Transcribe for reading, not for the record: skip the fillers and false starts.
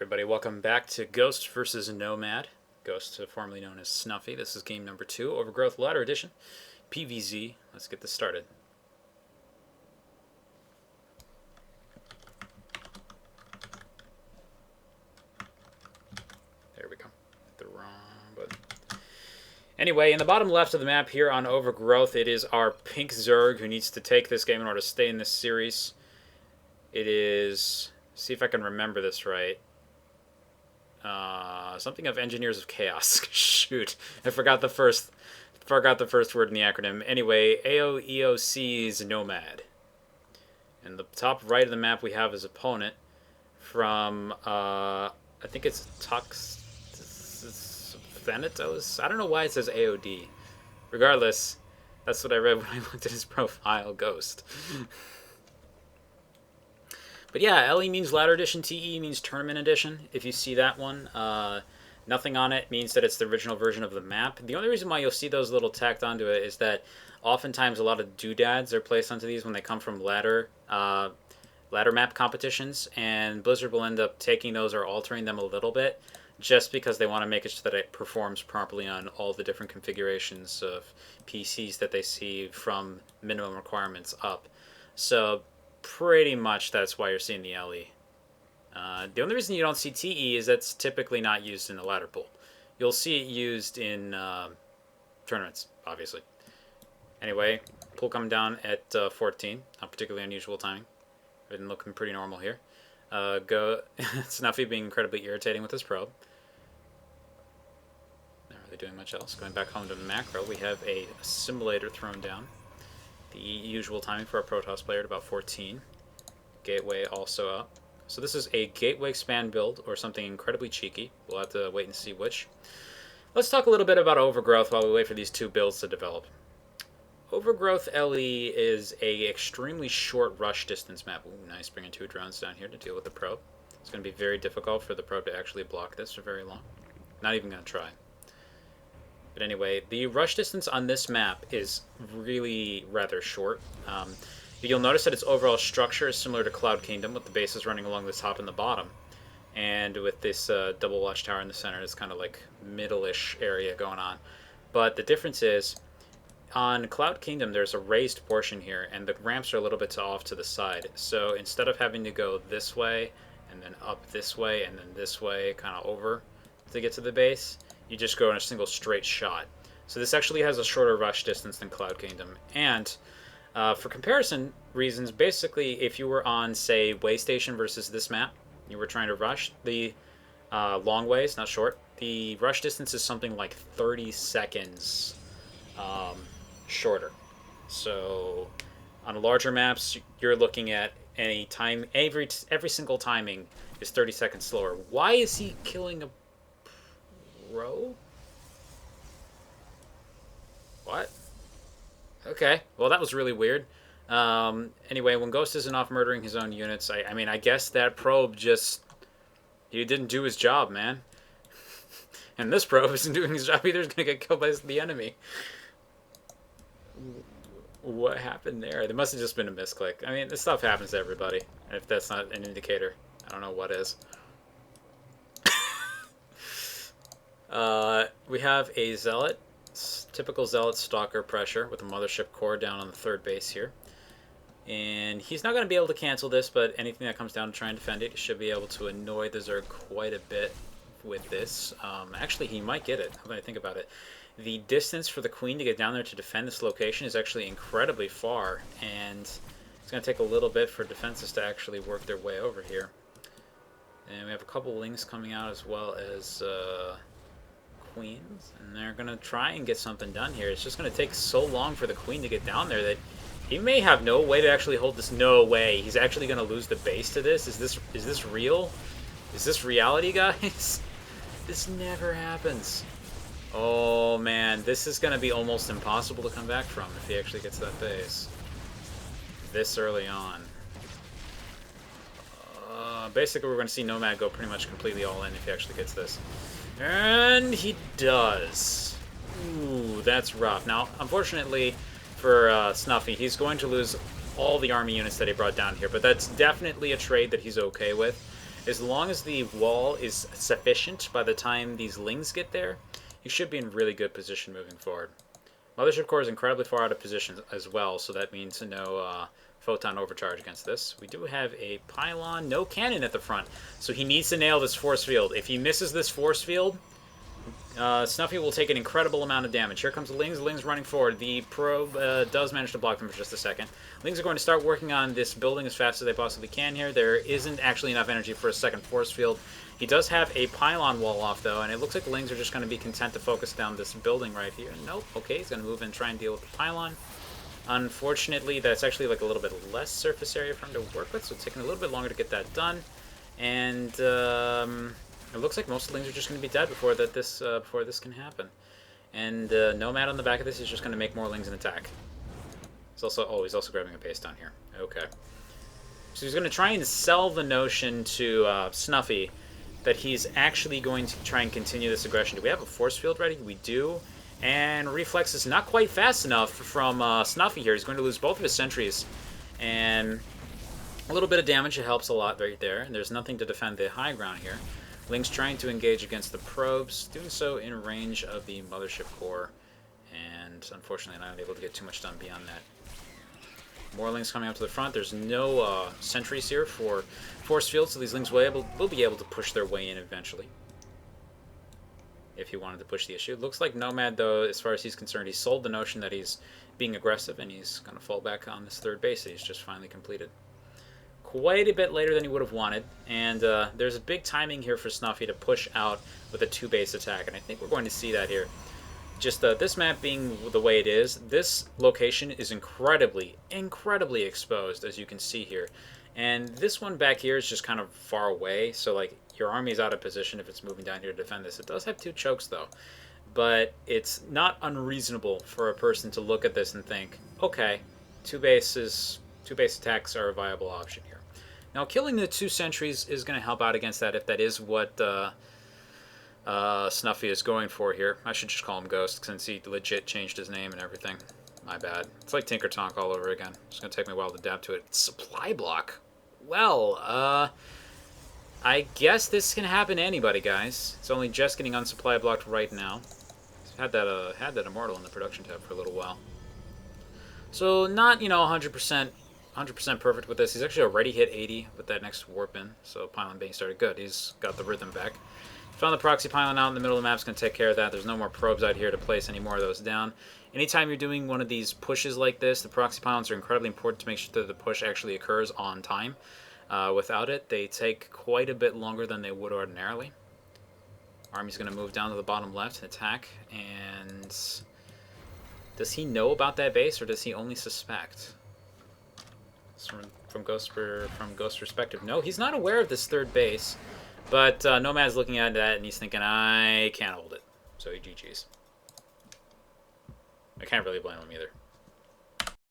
Everybody, welcome back to Ghost versus Nomad. Ghost, formerly known as Snuffy. This is game number 2, Overgrowth Ladder Edition, PVZ. Let's get this started. There we go. The wrong button. Anyway, in the bottom left of the map here on Overgrowth, it is our pink Zerg who needs to take this game in order to stay in this series. It is... see if I can remember this right. Something of Engineers of Chaos. Shoot, I forgot the first word in the acronym. Anyway, AOEOC's Nomad. And the top right of the map we have his opponent from I think it's Thanatos. I don't know why it says AOD. Regardless, that's what I read when I looked at his profile. Ghost. But yeah, LE means Ladder Edition, TE means Tournament Edition. If you see that one, nothing on it means that it's the original version of the map. The only reason why you'll see those little tacked onto it is that oftentimes a lot of doodads are placed onto these when they come from ladder map competitions, and Blizzard will end up taking those or altering them a little bit just because they want to make it so that it performs properly on all the different configurations of PCs that they see from minimum requirements up. So pretty much that's why you're seeing the LE. The only reason you don't see TE is that's typically not used in the ladder pool. You'll see it used in tournaments, obviously. Anyway, pool coming down at 14. Not particularly unusual timing. Been looking pretty normal here. Snuffy being incredibly irritating with his probe. Not really doing much else. Going back home to macro, we have a simulator thrown down. The usual timing for a Protoss player at about 14. Gateway also up. So this is a gateway expand build, or something incredibly cheeky. We'll have to wait and see which. Let's talk a little bit about Overgrowth while we wait for these two builds to develop. Overgrowth LE is a extremely short rush distance map. Ooh, nice, bringing 2 drones down here to deal with the probe. It's going to be very difficult for the probe to actually block this for very long. Not even going to try. But anyway, the rush distance on this map is really rather short. You'll notice that its overall structure is similar to Cloud Kingdom, with the bases running along the top and the bottom. And with this double watchtower in the center, it's kind of like middle-ish area going on. But the difference is, on Cloud Kingdom, there's a raised portion here, and the ramps are a little bit off to the side. So instead of having to go this way, and then up this way, and then this way, kind of over to get to the base, you just go in a single straight shot. So this actually has a shorter rush distance than Cloud Kingdom. And for comparison reasons, basically, if you were on, say, Waystation versus this map, you were trying to rush the long ways, not short, the rush distance is something like 30 seconds shorter. So on larger maps, you're looking at any time, every single timing is 30 seconds slower. Why is he killing a pro? What? Okay, well that was really weird. Anyway, when Ghost isn't off murdering his own units, I mean, I guess that probe just... he didn't do his job, man. And this probe isn't doing his job either. He's going to get killed by the enemy. What happened there? There must have just been a misclick. I mean, this stuff happens to everybody. And if that's not an indicator, I don't know what is. We have a Zealot. Typical Zealot Stalker pressure with a Mothership core down on the 3rd base here. And he's not going to be able to cancel this, but anything that comes down to try and defend it, he should be able to annoy the Zerg quite a bit with this. Actually, he might get it, now that I think about it. The distance for the Queen to get down there to defend this location is actually incredibly far, and it's going to take a little bit for defenses to actually work their way over here. And we have a couple Lings coming out as well as Queens, and they're going to try and get something done here. It's just going to take so long for the Queen to get down there that he may have no way to actually hold this. No way. He's actually going to lose the base to this? Is this real? Is this reality, guys? This never happens. Oh man, this is going to be almost impossible to come back from if he actually gets that base this early on. Basically, we're going to see Nomad go pretty much completely all in if he actually gets this. And he does. Ooh, that's rough. Now, unfortunately for Snuffy, he's going to lose all the army units that he brought down here, but that's definitely a trade that he's okay with. As long as the wall is sufficient by the time these Lings get there, you should be in really good position moving forward. Mothership Core is incredibly far out of position as well, so that means no photon overcharge against this. We do have a pylon, no cannon at the front, so he needs to nail this force field. If he misses this force field, Snuffy will take an incredible amount of damage. Here comes the Lings. Lings running forward. The probe does manage to block them for just a second. Lings are going to start working on this building as fast as they possibly can here. There isn't actually enough energy for a second force field. He does have a pylon wall off, though, and it looks like Lings are just going to be content to focus down this building right here. Nope. Okay, he's going to move in and try and deal with the pylon. Unfortunately, that's actually like a little bit less surface area for him to work with, so it's taking a little bit longer to get that done. And it looks like most of the Lings are just going to be dead before this can happen. And Nomad on the back of this is just going to make more Lings and attack. He's also grabbing a base down here. Okay. So he's going to try and sell the notion to Snuffy that he's actually going to try and continue this aggression. Do we have a force field ready? We do. And Reflex is not quite fast enough from Snuffy here. He's going to lose both of his sentries. And a little bit of damage helps a lot right there. And there's nothing to defend the high ground here. Link's trying to engage against the probes, doing so in range of the Mothership Core. And unfortunately not able to get too much done beyond that. More Lings coming up to the front. There's no sentries here for force field, so these Lings will be able to push their way in eventually. If he wanted to push the issue. It looks like Nomad, though, as far as he's concerned, he sold the notion that he's being aggressive, and he's going to fall back on this third base that he's just finally completed. Quite a bit later than he would have wanted, and there's a big timing here for Snuffy to push out with a two-base attack, and I think we're going to see that here. Just this map being the way it is, this location is incredibly exposed, as you can see here. And this one back here is just kind of far away, so like your army's out of position if it's moving down here to defend this. It does have two chokes though, but it's not unreasonable for a person to look at this and think, okay, two base attacks are a viable option here. Now killing the two sentries is going to help out against that if that is what Snuffy is going for here. I should just call him Ghost since he legit changed his name and everything. My bad. It's like Tinker Tonk all over again. It's going to take me a while to adapt to it. Supply block. Well, I guess this can happen to anybody, guys. It's only just getting unsupply blocked right now. Had that Immortal in the production tab for a little while. So not, 100% perfect with this. He's actually already hit 80 with that next warp in. So Pylon being started good. He's got the rhythm back. Found the proxy pylon out in the middle of the map. Is going to take care of that. There's no more probes out here to place any more of those down. Anytime you're doing one of these pushes like this, the proxy pylons are incredibly important to make sure that the push actually occurs on time. Without it, they take quite a bit longer than they would ordinarily. Army's going to move down to the bottom left and attack. And does he know about that base, or does he only suspect? From Ghost's perspective, no, he's not aware of this third base. But Nomad's looking at that and he's thinking, I can't hold it. So he GG's. I can't really blame him either.